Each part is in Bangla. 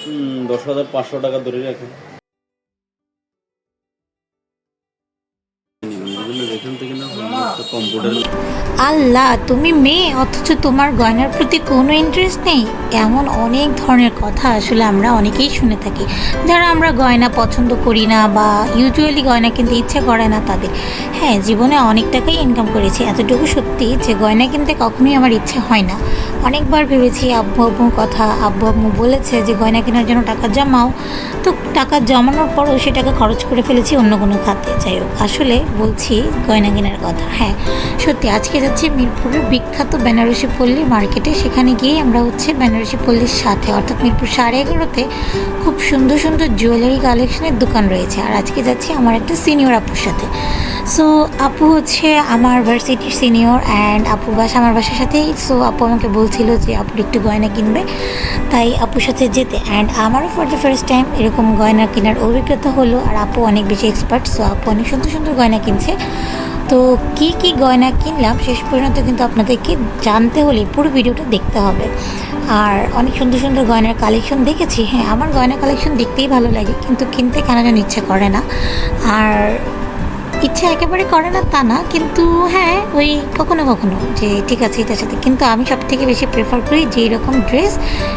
10,500 টাকা ধরে রাখেন। এখান থেকে না কম্পিউটার। আল্লাহ, তুমি মেয়ে অথচ তোমার গয়নার প্রতি কোনো ইন্টারেস্ট নেই। এমন অনেক ধরনের কথা আসলে আমরা অনেকেই শুনে থাকি, যারা আমরা গয়না পছন্দ করি না বা ইউজুয়ালি গয়না কিনতে ইচ্ছে করে না তাদের। হ্যাঁ, জীবনে অনেক টাকাই ইনকাম করেছি, এতটুকু সত্যি যে গয়না কিনতে কখনোই আমার ইচ্ছে হয় না। অনেকবার ভেবেছি, আব্বু আব্বুর কথা, আব্বু আম্মু বলেছে যে গয়না কেনার জন্য টাকা জমাও, তো টাকা জমানোর পরও সে টাকা খরচ করে ফেলেছি অন্য কোনো খাতে। যাই হোক, আসলে বলছি গয়না কেনার কথা। হ্যাঁ সত্যি, আজকে যাচ্ছি মিরপুরের বিখ্যাত বেনারসি পল্লী মার্কেটে। সেখানে গিয়ে আমরা বেনারসি পল্লীর সাথে অর্থাৎ মিরপুর 11:30-তে খুব সুন্দর সুন্দর জুয়েলারি কালেকশনের দোকান রয়েছে। আর আজকে যাচ্ছি আমার একটা সিনিয়র আপুর সাথে। সো আপু আমার ভার্সিটির সিনিয়র অ্যান্ড আপুর বাসা আমার বাসার সাথেই। সো আপু আমাকে বলছিল যে আপুর একটু গয়না কিনবে, তাই আপুর সাথে যেতে। অ্যান্ড আমারও ফর দ্য ফার্স্ট টাইম এরকম গয়না কেনার অভিজ্ঞতা হলো। আর আপু অনেক বেশি এক্সপার্ট, সো আপু অনেক সুন্দর সুন্দর গয়না কিনছে। তো কী কী গয়না কিনলাম শেষ পর্যন্ত কিন্তু আপনাদেরকে জানতে হলে পুরো ভিডিওটা দেখতে হবে। আর অনেক সুন্দর সুন্দর গয়নার কালেকশন দেখেছি। হ্যাঁ, আমার গয়না কালেকশন দেখতেই ভালো লাগে, কিন্তু কিনতে কেন যেন ইচ্ছা করে না। আর ইচ্ছা একেবারে করে না তা না, কিন্তু হ্যাঁ ওই কখনো কখনো যে ঠিক আছে এটার সাথে। কিন্তু আমি সব থেকে বেশি প্রেফার করি যেই রকম ড্রেস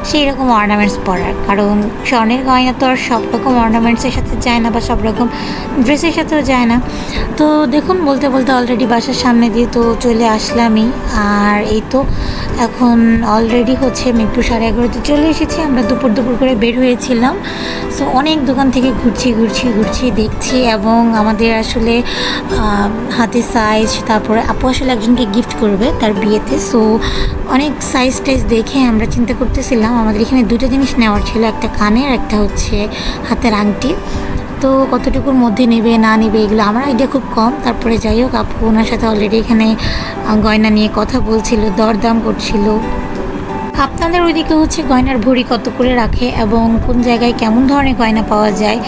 সেই রকম অর্নামেন্টস পরার, কারণ স্বর্ণের গয়না তো আর সব রকম অর্নামেন্টসের সাথে যায় না বা সব রকম ড্রেসের সাথেও যায় না। তো দেখুন, বলতে বলতে অলরেডি বাসার সামনে দিয়ে তো চলে আসলামই। আর এই তো এখন অলরেডি মিরপুর 11:30-তে চলে এসেছি। আমরা দুপুর দুপুর করে বের হয়েছিলাম। সো অনেক দোকান থেকে ঘুরছি দেখছি, এবং আমাদের আসলে হাতে সাইজ, তারপরে আপু আসলে একজনকে গিফট করবে তার বিয়েতে। সো অনেক সাইজ টাইজ দেখে আমরা চিন্তা করতেছিলাম, আমাদের এখানে দুটো জিনিস নেওয়ার ছিল, একটা কানের, একটা হাতের আংটি। তো কতটুকুর মধ্যে নেবে না নেবে এগুলো আমার আইডিয়া খুব কম। তারপরে যাই হোক, আপু ওনার সাথে অলরেডি এখানে গয়না নিয়ে কথা বলছিল, দরদাম করছিল। আপনাদের ওইদিকে গয়নার ভরি কত করে রাখে এবং কোন জায়গায় কেমন ধরনের গয়না পাওয়া যায়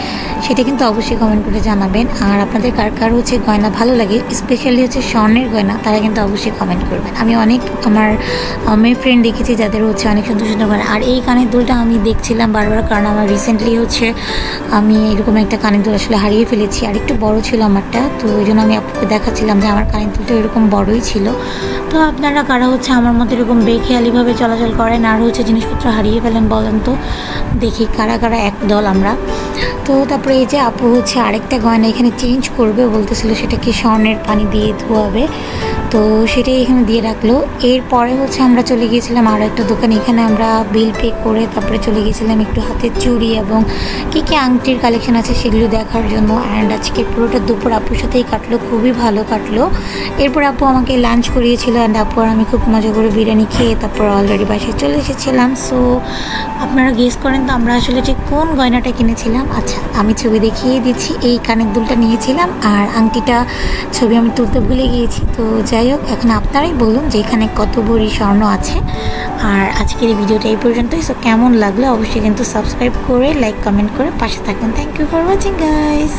সেটা কিন্তু অবশ্যই কমেন্ট করে জানাবেন। আর আপনাদের কার কার গয়না ভালো লাগে, স্পেশালি স্বর্ণের গয়না, তারা কিন্তু অবশ্যই কমেন্ট করবেন। আমি অনেক আমার মেয়ে ফ্রেন্ড দেখেছি যাদের অনেক সুন্দর সুন্দর গয়না। আর এই কানের দুলটা আমি দেখছিলাম বারবার, কারণ আমার রিসেন্টলি আমি এরকম একটা কানের দুল আসলে হারিয়ে ফেলেছি, আর একটু বড় ছিল আমারটা। তো ওই জন্য আমি আপুকে দেখাচ্ছিলাম যে আমার কানের দুলটা এরকম বড়ই ছিল। তো আপনারা কারা আমার মতো এরকম বেখেয়ালিভাবে চলাচল করেন আর জিনিসপত্র হারিয়ে ফেলেন বলেন তো, দেখি কারা কারা এক দল আমরা। তো তারপরে এই যে আপু আরেকটা গয়না এখানে চেঞ্জ করবে বলতেছিল, সেটা কি স্বর্ণের পানি দিয়ে ধোয়াবে, তো সেটাই এখানে দিয়ে রাখলো। এরপরে আমরা চলে গিয়েছিলাম আরও একটা দোকানে। এখানে আমরা বিল পে করে তারপরে চলে গিয়েছিলাম একটু হাতের চুড়ি এবং কী কী আংটির কালেকশন আছে সেগুলো দেখার জন্য। অ্যান্ড আজকে পুরোটা দুপুর আপুর সাথেই কাটলো, খুবই ভালো কাটলো। এরপর আপু আমাকে লাঞ্চ করিয়েছিল, অ্যান্ড আপু আর আমি খুব মজা করে বিরিয়ানি খেয়ে তারপর অলরেডি বাসায় চলে এসেছিলাম। সো আপনারা গেস করেন তো আমরা আসলে ঠিক কোন গয়নাটা কিনেছিলাম। আচ্ছা, আমি ছবি দেখিয়ে দিচ্ছি। এই কানের দুলটা নিয়েছিলাম, আর আংটিটা ছবি আমি তুলতে ভুলে গিয়েছি। তো যাই হোক, এখন আপনারাই বলুন যে এখানে কত ভরি স্বর্ণ আছে। আর আজকের এই ভিডিওটা এই পর্যন্তই। সো কেমন লাগলো অবশ্যই কিন্তু সাবস্ক্রাইব করে লাইক কমেন্ট করে পাশে থাকুন। Thank you for watching guys.